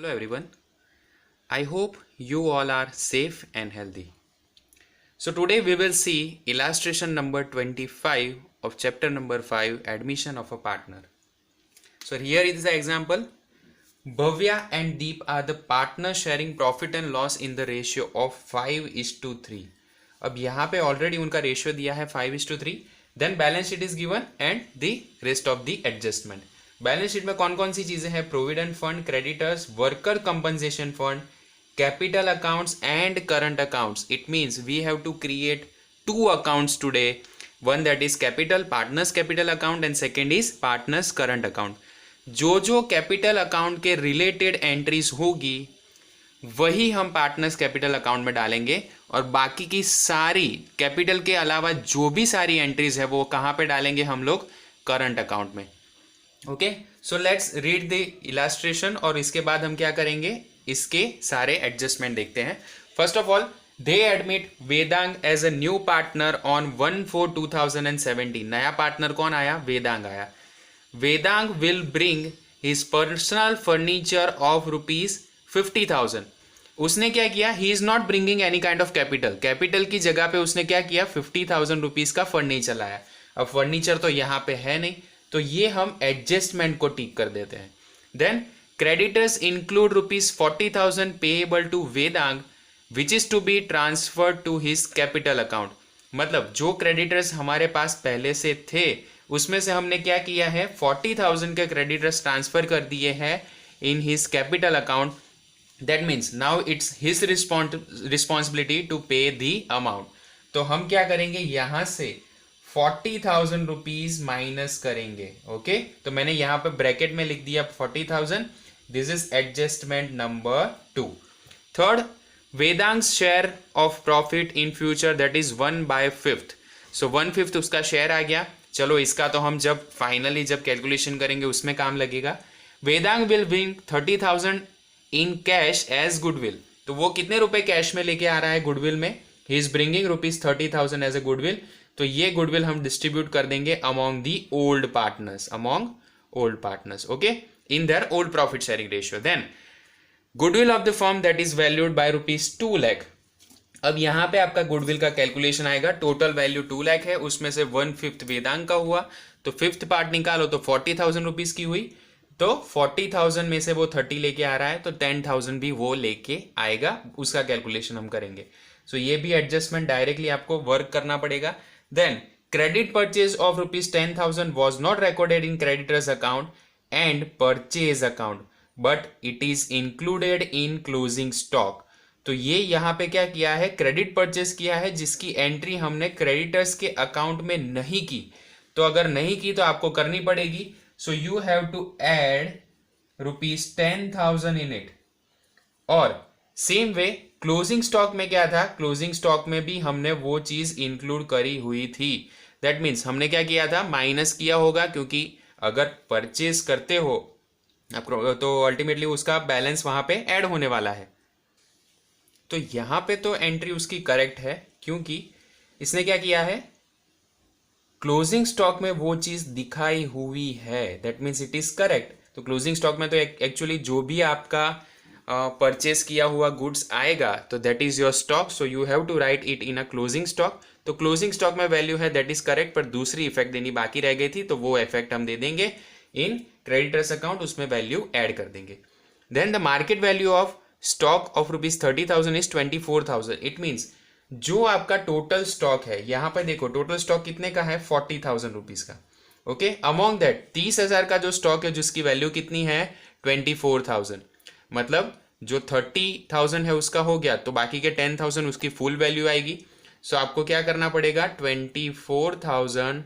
Hello everyone. I hope you all are safe and healthy. So today we will see illustration number 25 of chapter number 5, admission of a partner. So here is the example. Bhavya and Deep are the partners sharing profit and loss in the ratio of 5:3. अब यहाँ पे already उनका ratio दिया है 5:3. Then balance sheet is given and the rest of the adjustment. Balance sheet में कौन कौन सी चीजें हैं? Provident fund, creditors, worker compensation fund, capital accounts and current accounts. It means we have to create two accounts today. One that is capital, partners capital account, and second is partners current account. जो capital account के related entries होगी वही हम partners capital account में डालेंगे, और बाकी की सारी कैपिटल के अलावा जो भी सारी एंट्रीज है वो कहाँ पे डालेंगे हम लोग? करंट अकाउंट में. Okay, so let's read the illustration और इसके बाद हम क्या करेंगे? इसके सारे एडजस्टमेंट देखते हैं. First of all, they admit Vedang as a new partner on 1/4/2017. नया पार्टनर कौन आया? वेदांग आया. Vedang will bring his personal furniture of ₹50,000. उसने क्या किया? He is not bringing any kind of capital. Capital की जगह पे उसने क्या किया? ₹50,000 का फर्नीचर लाया. अब फर्नीचर तो यहाँ पे है नहीं, तो ये हम एडजस्टमेंट को टिक कर देते हैं. Then creditors include ₹40,000 payable to Vedang which is to be transferred to his capital account. मतलब जो क्रेडिटर्स हमारे पास पहले से थे उसमें से हमने क्या किया है? 40,000 के क्रेडिटर्स ट्रांसफर कर दिए हैं in his capital account. That means now it's his responsibility to pay the amount. तो हम क्या करेंगे? यहां से 40,000 रुपीज माइनस करेंगे. ओके, तो मैंने यहां पे ब्रैकेट में लिख दिया 40,000. This is adjustment number 2. Third, Vedang's share of profit in future that is 1/5. So 1/5 उसका शेयर आ गया. चलो इसका तो हम जब फाइनली जब कैलकुलेशन करेंगे उसमें काम लगेगा. Vedang will bring 30,000 in cash as goodwill. तो वो कितने रुपए कैश में लेके आ रहा है गुडविल में? He is bringing ₹30,000 as a goodwill. तो ये गुडविल हम डिस्ट्रीब्यूट कर देंगे among the old partners, okay, in their old profit sharing ratio. Then goodwill of the firm that is valued by ₹2 lakh. अब यहाँ पे आपका गुडविल का कैलकुलेशन आएगा. टोटल वैल्यू 2 लाख है, उसमें से 1/5 वेदांग का हुआ, तो फिफ्थ पार्ट निकालो तो 40,000 रुपीज की हुई. तो 40,000 में से वो 30 लेके आ रहा है, तो 10,000 भी वो लेके आएगा. उसका कैलकुलेशन हम करेंगे. सो ये भी एडजस्टमेंट डायरेक्टली आपको वर्क करना पड़ेगा. Then credit purchase of ₹10,000 was not recorded in creditors account and purchase account but it is included in closing stock. तो ये यहाँ पे क्या किया है? क्रेडिट परचेज किया है जिसकी एंट्री हमने क्रेडिटर्स के अकाउंट में नहीं की. तो अगर नहीं की तो आपको करनी पड़ेगी. So you have to add ₹10,000 in it. और सेम वे क्लोजिंग स्टॉक में क्या था? क्लोजिंग स्टॉक में भी हमने वो चीज इंक्लूड करी हुई थी. दैट मीन्स हमने क्या किया था? माइनस किया होगा, क्योंकि अगर परचेज करते हो आपको तो अल्टीमेटली उसका बैलेंस वहां पे ऐड होने वाला है. तो यहां पे तो एंट्री उसकी करेक्ट है, क्योंकि इसने क्या किया है? क्लोजिंग स्टॉक में वो चीज दिखाई हुई है. That means it is correct. तो क्लोजिंग स्टॉक में तो एक्चुअली जो भी आपका परचेज किया हुआ गुड्स आएगा तो that is your stock. So you have to write it in a closing stock. तो क्लोजिंग स्टॉक में वैल्यू है, दैट इज करेक्ट, पर दूसरी इफेक्ट देनी बाकी रह गई थी, तो वो इफेक्ट हम दे देंगे इन क्रेडिटर्स अकाउंट, उसमें वैल्यू ऐड कर देंगे. Then the market value of stock of ₹30,000 is 24,000. It means जो आपका टोटल स्टॉक है, यहां पर देखो टोटल स्टॉक कितने का है? 40,000 रुपीज का. ओके, अमॉन्ग दैट 30,000 का जो स्टॉक है जिसकी वैल्यू कितनी है? 24,000. मतलब जो 30,000 है उसका हो गया, तो बाकी के 10,000 उसकी फुल वैल्यू आएगी. सो आपको क्या करना पड़ेगा? 24,000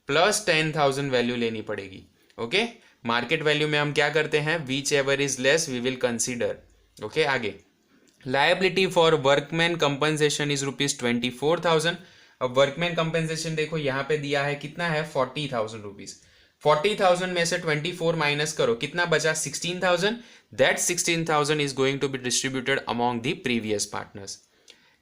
प्लस 10,000 वैल्यू लेनी पड़ेगी. ओके, मार्केट वैल्यू में हम क्या करते हैं? Whichever is less we will consider. Okay, आगे liability for workman compensation is ₹24,000. अब वर्कमैन कंपनसेशन देखो यहाँ पे दिया है, कितना है? 40,000 रुपीज. 40,000 में से 24 माइनस करो, कितना बचा? 16,000. That 16,000 is going to be distributed among the previous partners.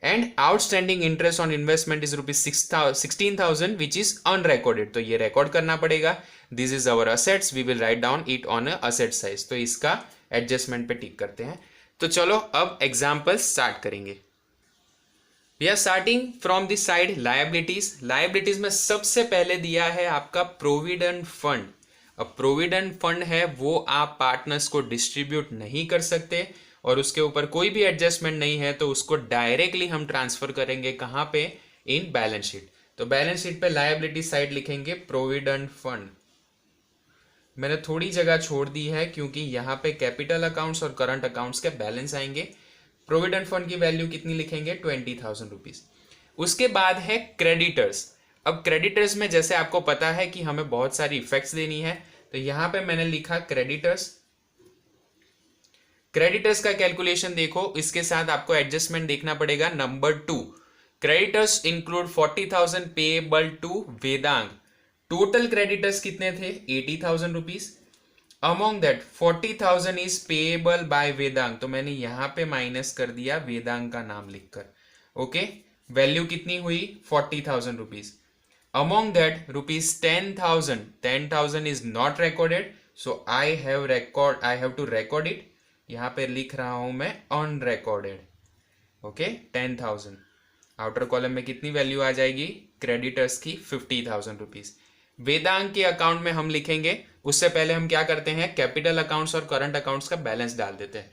And outstanding interest on investment is ₹16,000 which is unrecorded. तो ये रिकॉर्ड करना पड़ेगा. This is our assets, we will write down it on a asset side. तो इसका adjustment पे टिक करते हैं। तो चलो अब एग्जाम्पल स्टार्ट करेंगे। We are starting from this side liabilities. Liabilities में सबसे पहले दिया है आपका प्रोविडेंट फंड। अब प्रोविडेंट फंड है वो आप पार्टनर्स को डिस्ट्रीब्यूट नहीं कर सकते और उसके ऊपर कोई भी एडजस्टमेंट नहीं है, तो उसको डायरेक्टली हम ट्रांसफर करेंगे कहाँ पे, इन बैलेंस शीट। तो बैलेंस शीट पे लायबिलिटी साइड लिखेंगे प्रोविडेंट फंड। मैंने थोड़ी जगह छोड़ दी है क्योंकि यहाँ पे कैपिटल अकाउंट्स और करंट अकाउंट्स के बैलेंस आएंगे। प्रोविडेंट फंड की वैल्यू कितनी लिखेंगे, 20,000 रुपीज। उसके बाद है क्रेडिटर्स। अब क्रेडिटर्स में जैसे आपको पता है कि हमें बहुत सारी इफेक्ट्स देनी है, तो यहां पे मैंने लिखा क्रेडिटर्स। क्रेडिटर्स का कैलकुलेशन देखो, इसके साथ आपको एडजस्टमेंट देखना पड़ेगा। Number 2, creditors include 40,000 payable to Vedang. Total creditors कितने थे, 80,000 rupees. Among that 40,000 is payable by Vedang, तो मैंने यहां पे माइनस कर दिया वेदांग का नाम लिखकर। ओके, वैल्यू कितनी हुई, 40,000 rupees. Among that rupees 10,000 is not recorded, so I have to record it. यहां पे लिख रहा हूं मैं अनरिकॉर्डेड। ओके, 10,000। आउटर कॉलम में कितनी वैल्यू आ जाएगी, क्रेडिटर्स की 50,000 रुपीज। वेदांग के अकाउंट में हम लिखेंगे, उससे पहले हम क्या करते हैं, कैपिटल अकाउंट्स और करंट अकाउंट्स का बैलेंस डाल देते हैं।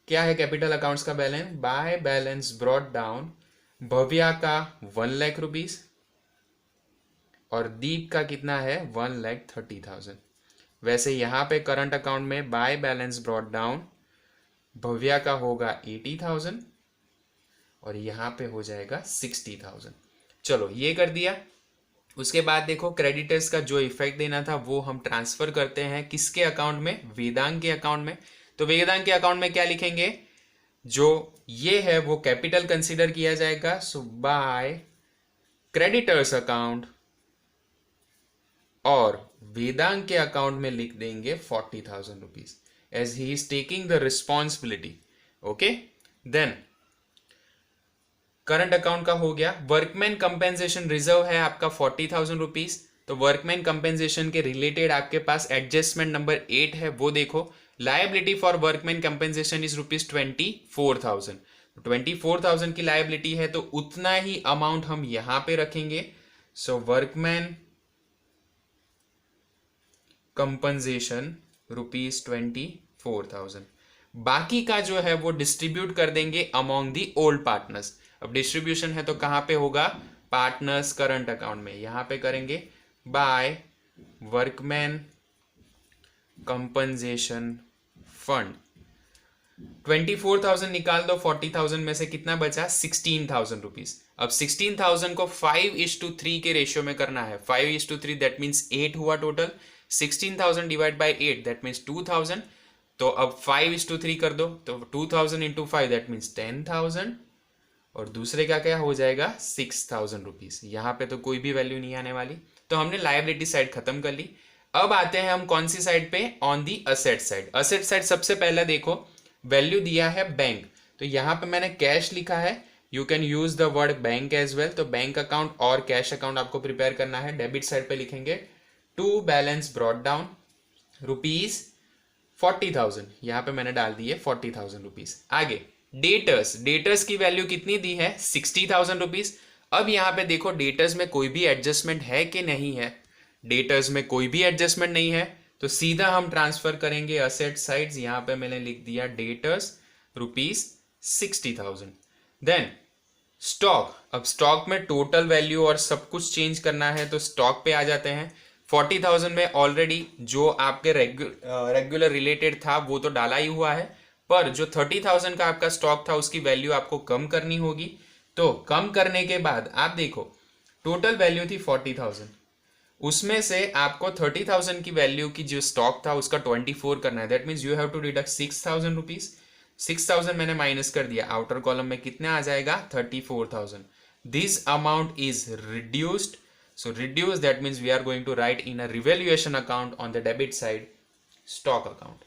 क्या है कैपिटल अकाउंट्स का balance, by balance brought down, Bhavya का 1 लाख रुपीज और दीप का कितना है, 1,30,000। वैसे यहां पे करंट अकाउंट में by balance brought down Bhavya का होगा 80,000 और यहां पे हो जाएगा 60,000। चलो ये कर दिया। उसके बाद देखो क्रेडिटर्स का जो इफेक्ट देना था वो हम ट्रांसफर करते हैं किसके अकाउंट में, वेदांग के अकाउंट में। तो वेदांग के अकाउंट में क्या लिखेंगे, जो ये है वो कैपिटल कंसीडर किया जाएगा। सो बाय क्रेडिटर्स अकाउंट, और वेदांग के अकाउंट में लिख देंगे 40,000 rupees as he is taking the responsibility. Okay, then current account का हो गया। वर्कमैन कंपेंसेशन रिजर्व है आपका 40,000 रुपीज। तो वर्कमैन कंपेंसेशन के रिलेटेड आपके पास एडजस्टमेंट नंबर 8 है, वो देखो। Liability for workman compensation is rupees 24,000। 24,000 की लायबिलिटी है तो उतना ही अमाउंट हम यहां पे रखेंगे। सो वर्कमैन कंपेंसेशन रुपीज 24,000। बाकी का जो है वो डिस्ट्रीब्यूट कर देंगे अमॉन्ग दी ओल्ड पार्टनर्स। अब डिस्ट्रीब्यूशन है तो कहां पे होगा, पार्टनर्स करंट अकाउंट में। यहां पे करेंगे बाय वर्कमैन कंपनसेशन फंड। 24,000 निकाल दो, 40,000 में से कितना बचा, 16,000 रुपीज। अब 16,000 को 5:3 के रेशियो में करना है। 5:3 दैट मीन्स 8 हुआ total. 16,000 divide by 8 that means 2,000। तो अब 5:3 कर दो, तो 2,000 इंटू 5 दैट मीन्स 10,000 और दूसरे का क्या हो जाएगा, 6,000 रुपीज। यहां पे तो कोई भी वैल्यू नहीं आने वाली, तो हमने लायबिलिटी साइड खत्म कर ली। अब आते हैं हम कौन सी साइड पे, on the asset side. Asset side सबसे पहले देखो वैल्यू दिया है बैंक, तो यहां पे मैंने कैश लिखा है। You can use the word bank as well. तो बैंक अकाउंट और कैश अकाउंट आपको प्रिपेयर करना है। डेबिट साइड पे लिखेंगे to balance brought down rupees 40,000, यहां पे मैंने डाल दिए 40,000 रुपीज। आगे डेटर्स, डेटर्स की वैल्यू कितनी दी है, 60,000 रुपीज। अब यहां पे देखो डेटर्स में कोई भी एडजस्टमेंट है कि नहीं है, डेटर्स में कोई भी एडजस्टमेंट नहीं है, तो सीधा हम ट्रांसफर करेंगे असेट साइड्स। यहां पे मैंने लिख दिया डेटर्स रुपीज 60,000। देन स्टॉक, अब स्टॉक में टोटल वैल्यू और सब कुछ चेंज करना है, तो स्टॉक पे आ जाते हैं। 40,000 में ऑलरेडी जो आपके रेगुलर रिलेटेड था वो तो डाला ही हुआ है, पर जो 30,000 का आपका स्टॉक था उसकी वैल्यू आपको कम करनी होगी। तो कम करने के बाद आप देखो टोटल वैल्यू थी 40,000, उसमें से आपको 30,000 की वैल्यू की जो स्टॉक था उसका 24 करना है। That means you have to deduct 6,000 rupees. 6,000 मैंने माइनस कर दिया, आउटर कॉलम में कितना आ जाएगा, 34,000। This amount is reduced. So reduce, that means we are going to write in a revaluation account on the debit side stock account.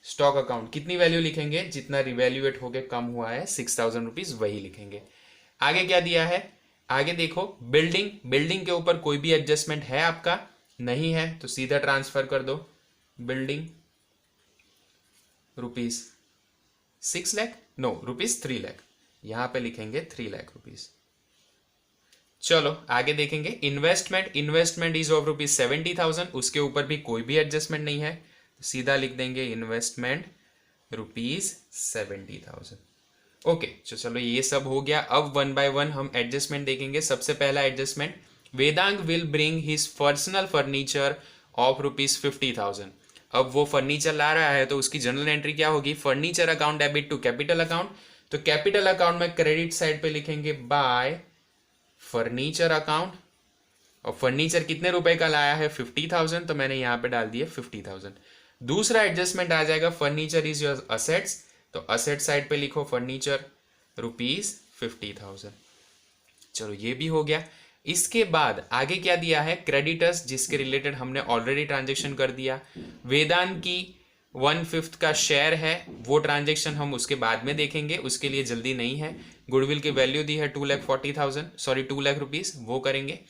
Stock account कितनी value लिखेंगे, जितना रिवैल्यूएट होके कम हुआ है 6,000 रुपीज वही लिखेंगे। आगे क्या दिया है, आगे देखो बिल्डिंग, बिल्डिंग के ऊपर कोई भी एडजस्टमेंट है आपका नहीं है, तो सीधा ट्रांसफर कर दो building rupees 6 lakh, no rupees 3 lakh, यहां पे लिखेंगे 3 लाख रुपीज। चलो आगे देखेंगे। इन्वेस्टमेंट इज ऑफ रुपीज 70,000, उसके ऊपर भी कोई भी एडजस्टमेंट नहीं है, तो सीधा लिख देंगे इन्वेस्टमेंट रुपीज 70,000। ओके, तो चलो ये सब हो गया। अब वन बाय वन हम एडजस्टमेंट देखेंगे। सबसे पहला adjustment, Vedang will bring his personal furniture of rupees 50,000। अब वो फर्नीचर ला रहा है तो उसकी जनरल एंट्री क्या होगी, furniture account debit to capital account. तो कैपिटल अकाउंट में क्रेडिट साइड पे लिखेंगे बाय फर्नीचर अकाउंट, और फर्नीचर कितने रुपए का लाया है 50,000, तो मैंने यहां पे डाल दिया 50,000। दूसरा एडजस्टमेंट आ जाएगा, फर्नीचर इज योर असेट्स, तो असेट साइड पे लिखो फर्नीचर रुपीज 50,000। चलो ये भी हो गया। इसके बाद आगे क्या दिया है, क्रेडिटर्स, जिसके रिलेटेड हमने ऑलरेडी ट्रांजेक्शन कर दिया। वेदांत की 1/5 का शेयर है, वो ट्रांजेक्शन हम उसके बाद में देखेंगे, उसके लिए जल्दी नहीं है। गुडविल की वैल्यू दी है 2,40,000, सॉरी 2 लाख रुपीज, वो करेंगे।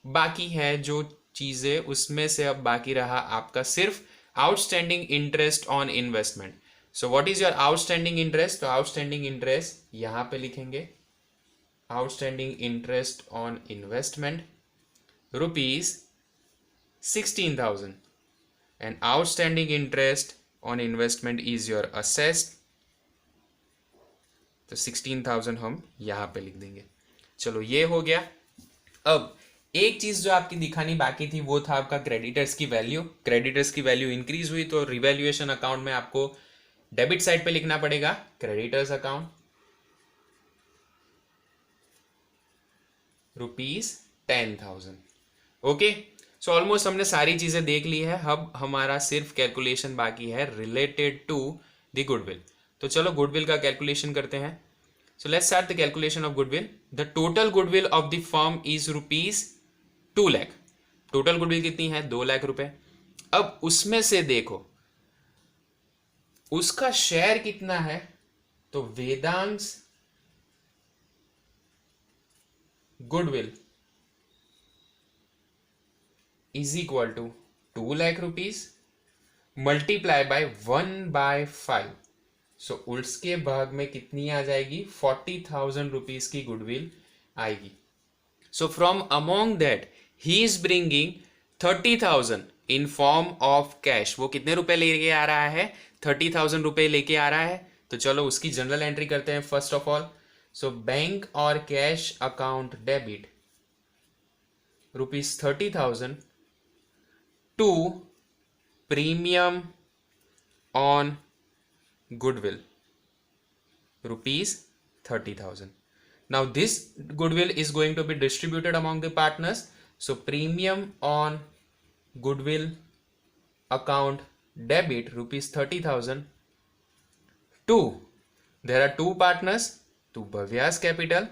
बाकी है जो चीजें, उसमें से अब बाकी रहा आपका सिर्फ outstanding interest on investment. So what is your outstanding interest, तो आउटस्टैंडिंग इंटरेस्ट यहां पे लिखेंगे outstanding interest on investment rupees 16,000, and outstanding interest on investment is your assessed, तो 16,000 हम यहां पे लिख देंगे। चलो ये हो गया। अब एक चीज जो आपकी दिखानी बाकी थी वो था आपका क्रेडिटर्स की वैल्यू। क्रेडिटर्स की वैल्यू इंक्रीज हुई तो रिवैल्यूएशन अकाउंट में आपको डेबिट साइड पे लिखना पड़ेगा creditors account rupees 10,000। Okay, so almost हमने सारी चीजें देख ली है। अब हमारा सिर्फ कैलकुलेशन बाकी है रिलेटेड टू द गुडविल। तो चलो गुडविल का कैलकुलेशन करते हैं। So let's start the calculation of goodwill. The total goodwill of the firm is rupees 2 lakh. Total goodwill कितनी है, 2 लाख रुपए। अब उसमें से देखो उसका शेयर कितना है, तो Vedansh goodwill is equal to 2 lakh rupees multiply by 1/5। So उसके भाग में कितनी आ जाएगी, 40,000 रुपीज की गुडविल आएगी। So from among that he is bringing 30,000 in form of cash. वो कितने रुपए लेके आ रहा है, 30,000 रुपए लेके आ रहा है। तो चलो उसकी जनरल एंट्री करते हैं first of all. So bank और cash account debit rupees 30,000 to premium on goodwill rupees 30,000. Now this goodwill is going to be distributed among the partners. So premium on goodwill account debit rupees 30,000 to, there are two partners, to Bhavya's capital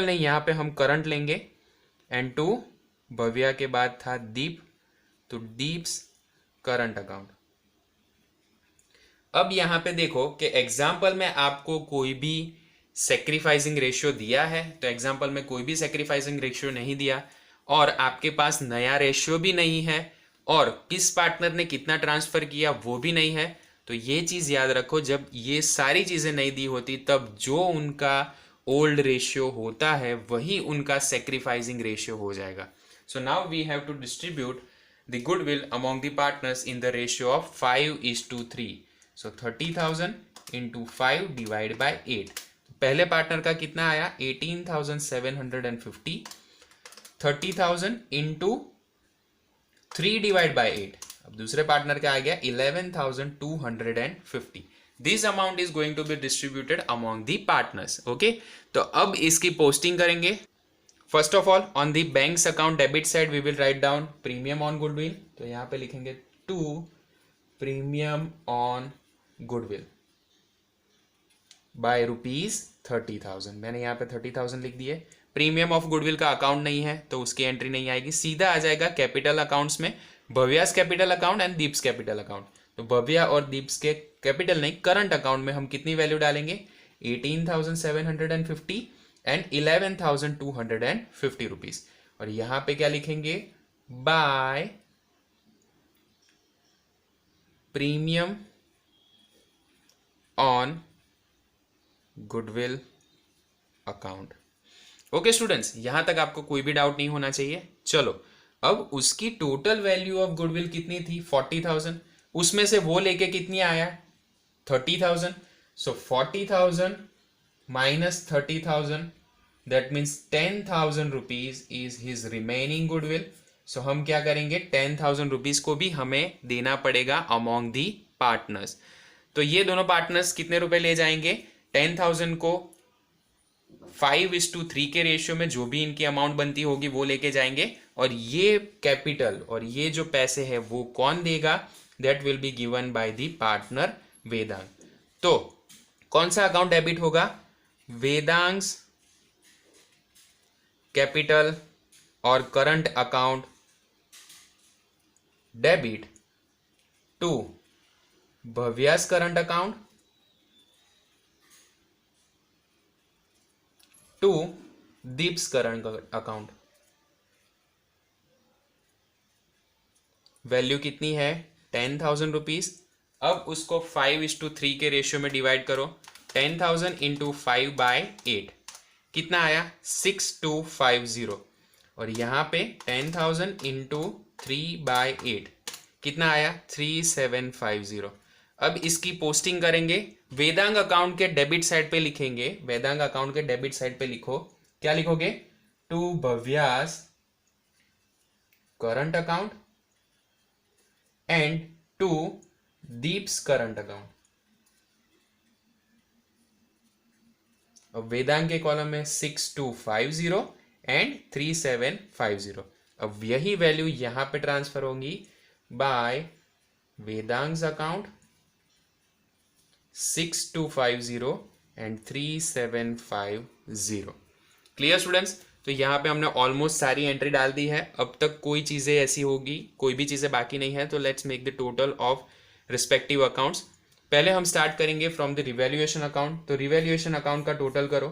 नहीं, यहां पे हम current लेंगे, and to Bhavya के बाद था दीप, तो Deep's current account. अब यहां पे देखो कि एग्जाम्पल में आपको कोई भी सेक्रीफाइसिंग रेशियो दिया है, तो एग्जाम्पल में कोई भी सेक्रीफाइसिंग रेशियो नहीं दिया, और आपके पास नया रेशियो भी नहीं है, और किस पार्टनर ने कितना ट्रांसफर किया वो भी नहीं है। तो ये चीज याद रखो, जब ये सारी चीजें नहीं दी होती तब जो उनका ओल्ड रेशियो होता है वही उनका सेक्रीफाइसिंग रेशियो हो जाएगा। So now we have to distribute the goodwill among the partners in the ratio of 5:3. So 30,000 into 5 divided by 8. पहले पार्टनर का कितना आया, 18,750। 30,000 into 3 divided by 8। अब दूसरे पार्टनर का आ गया 11,250। This amount is going to be distributed among the partners. Okay, तो अब इसकी पोस्टिंग करेंगे। First of all on the banks account debit side we will write down premium on goodwill, तो यहां पे लिखेंगे 2 premium on goodwill by rupees 30,000। मैंने यहाँ पे 30,000 लिख दिए। प्रीमियम ऑफ गुडविल का अकाउंट नहीं है तो उसकी एंट्री नहीं आएगी, सीधा आ जाएगा कैपिटल अकाउंट्स में, Bhavya's capital account and Deep's capital account. तो भव्या और दीप्स के कैपिटल नहीं, करंट अकाउंट में हम कितनी वैल्यू डालेंगे, 18,750 एंड 11,250 रुपीज। और यहां पे क्या लिखेंगे, by premium on goodwill account. Okay students, यहां तक आपको कोई भी डाउट नहीं होना चाहिए। चलो, अब उसकी टोटल वैल्यू ऑफ गुडविल कितनी थी? 40,000। उसमें से वो लेके कितनी आया? 30,000। So 40,000 minus 30,000, that means 10,000 rupees is his remaining goodwill. So हम क्या करेंगे, 10,000 रुपीज को भी हमें देना पड़ेगा अमॉन्ग दी पार्टनर्स। तो ये दोनों पार्टनर्स कितने रुपए ले जाएंगे? 10,000 को 5:3 के रेशियो में जो भी इनकी अमाउंट बनती होगी वो लेके जाएंगे, और ये कैपिटल और ये जो पैसे है वो कौन देगा? That will be given by the partner Vedang. तो कौन सा अकाउंट डेबिट होगा? वेदांग्स कैपिटल और current account debit to Bhavya's current account to Deep's current account. Value कितनी है? 10,000 रुपीज। अब उसको 5:3 के रेशियो में डिवाइड करो। 10,000 इंटू 5/8 कितना आया? 6250। और यहाँ पे 10,000 इंटू 3/8 कितना आया? 3750। अब इसकी पोस्टिंग करेंगे। वेदांग अकाउंट के डेबिट साइड पे लिखेंगे, वेदांग अकाउंट के डेबिट साइड पे लिखो, क्या लिखोगे? To Bhavya's current account and to Deep's current account. अब वेदांग के कॉलम में 6250 एंड 3750। अब यही वैल्यू यहां पे ट्रांसफर होंगी by Vedang's account 6250 and 3750। Clear students? तो यहाँ पे हमने ऑलमोस्ट सारी एंट्री डाल दी है। अब तक कोई चीज़ें ऐसी होगी, कोई भी चीज़ें बाकी नहीं है। तो let's make the total of respective accounts. पहले हम स्टार्ट करेंगे फ्रॉम द रिवैल्यूएशन अकाउंट। तो रिवैल्यूएशन अकाउंट का टोटल करो।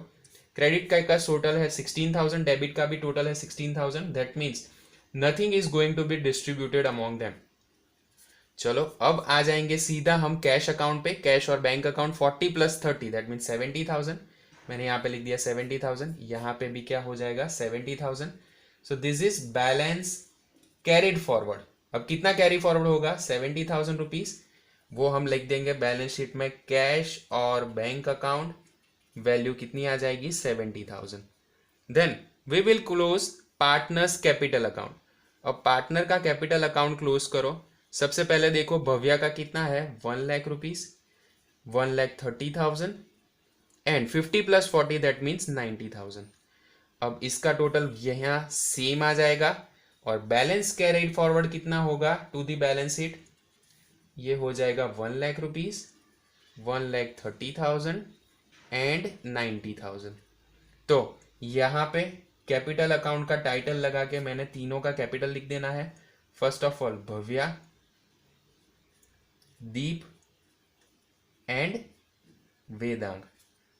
क्रेडिट का टोटल है 16,000, डेबिट का भी टोटल है 16,000। That means nothing is going to be distributed among them. चलो, अब आ जाएंगे सीधा हम कैश अकाउंट पे। कैश और बैंक अकाउंट 40 + 30 दैट मीन्स 70,000। मैंने यहाँ पे लिख दिया 70,000, यहाँ पे भी क्या हो जाएगा? 70,000। So this is balance carried forward. अब कितना कैरी फॉरवर्ड होगा? 70,000 रुपीज। वो हम लिख देंगे बैलेंस शीट में। कैश और बैंक अकाउंट वैल्यू कितनी आ जाएगी? 70,000। Then we will close partners capital account. अब पार्टनर का कैपिटल अकाउंट क्लोज करो। सबसे पहले देखो भव्या का कितना है? 1 lakh rupees, 1,30,000 and 50 + 40 that means 90,000। अब इसका टोटल यहाँ सेम आ जाएगा। और बैलेंस कैरिड फॉरवर्ड कितना होगा टू दी बैलेंस शीट? ये हो जाएगा 1 लाख रुपीज, 1,30,000 एंड 90,000। तो यहाँ पे कैपिटल अकाउंट का टाइटल लगा के मैंने तीनों का कैपिटल लिख देना है। First of all Bhavya, Deep and Vedang.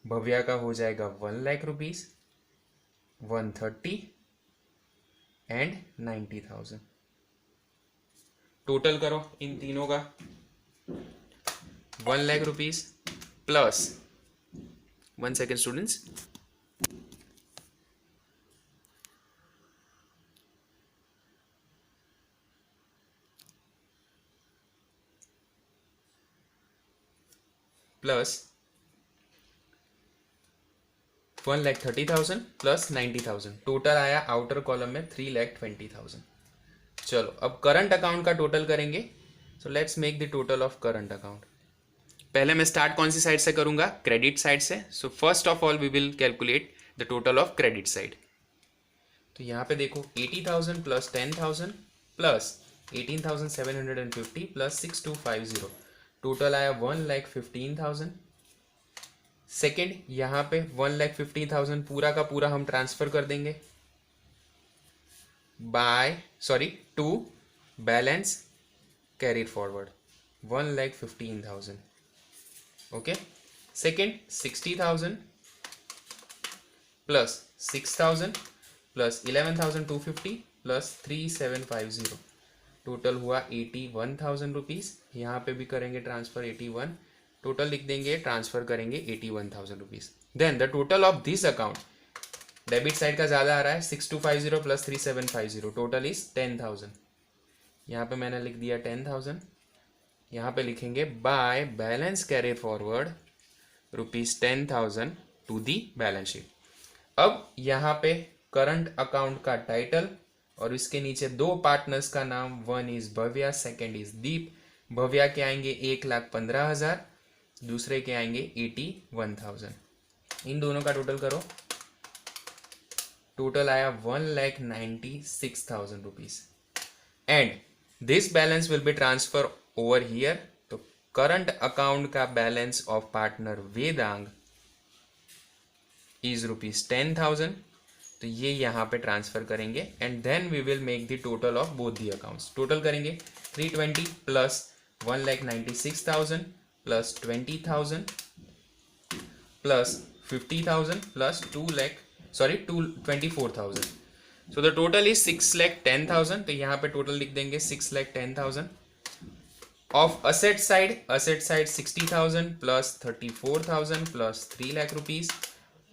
Bhavya का हो जाएगा 1 लाख रुपीज, 130 एंड 90,000। टोटल करो इन तीनों का। 1 lakh rupees plus 1 second students, plus 1,30,000 plus 90,000। Total आया आउटर कॉलम में 3,20,000। चलो, अब करंट अकाउंट का टोटल करेंगे। So let's make the total of current account. पहले मैं स्टार्ट कौन सी साइड से करूंगा? क्रेडिट साइड से। So first of all we will calculate the total of credit side. तो यहाँ पे देखो 80,000 प्लस 10,000 प्लस 18,750 प्लस 6250। टोटल आया 1,15,000। सेकेंड, यहाँ पे 1,15,000 पूरा का पूरा हम ट्रांसफर कर देंगे to balance carried forward 1,15,000। Okay. Second, 60,000 plus 6,000 plus 11,250 plus 3,750। Total हुआ 81,000 रुपीज़। यहाँ पे भी करेंगे ट्रांसफ़र 81, टोटल लिख देंगे, ट्रांसफ़र करेंगे 81,000 rupees. Then the total of this account, debit side का ज़्यादा आ रहा है, 6250 प्लस 3750, टोटल इज 10,000। यहाँ पे मैंने लिख दिया 10,000। यहाँ पे लिखेंगे by balance carry forward ₹10,000 to the balance sheet. अब यहाँ पे करंट अकाउंट का टाइटल और इसके नीचे दो पार्टनर्स का नाम, one is Bhavya, second is Deep. Bhavya के आएंगे 1,15,000, दूसरे के आएंगे 81,000। इन दोनों का टोटल करो, टोटल आया 1,96,000 rupees. And this balance will be transfer over here. तो करंट अकाउंट का balance of partner Vedang is ₹10,000, तो ये यहाँ पे ट्रांसफर करेंगे and then we will make the total of both the accounts. Total करेंगे 320 plus 1,96,000 plus 20,000 plus 50,000 plus 24,000। So the total is 6,10,000। तो यहाँ पे टोटल लिख देंगे 6,10,000। Of asset side 60,000 plus 34,000 plus 3 lakh rupees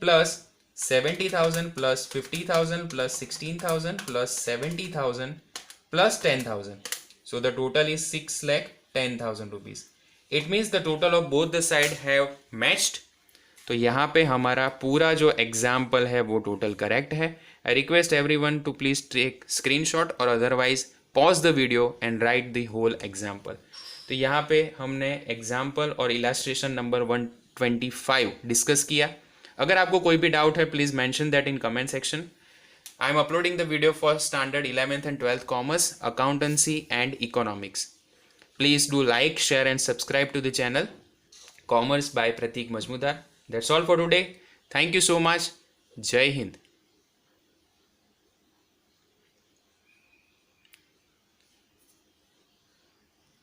plus 70,000 plus 50,000 plus 16,000 plus 70,000 plus 10,000. So the total is 6,10,000 rupees. It means the total of both the side have matched. तो यहाँ पे हमारा पूरा जो एग्जाम्पल है वो टोटल करेक्ट है. I request everyone to please take screenshot और otherwise pause the video and write the whole example. तो यहाँ पे हमने एग्जाम्पल और इलास्ट्रेशन नंबर 125 डिस्कस किया. अगर आपको कोई भी डाउट है please mention that in comment section. I am uploading the video for standard 11th and 12th commerce, accountancy and economics. Please do like, share and subscribe to the channel. Commerce by Pratik Majmudar. That's all for today. Thank you so much. Jai Hind.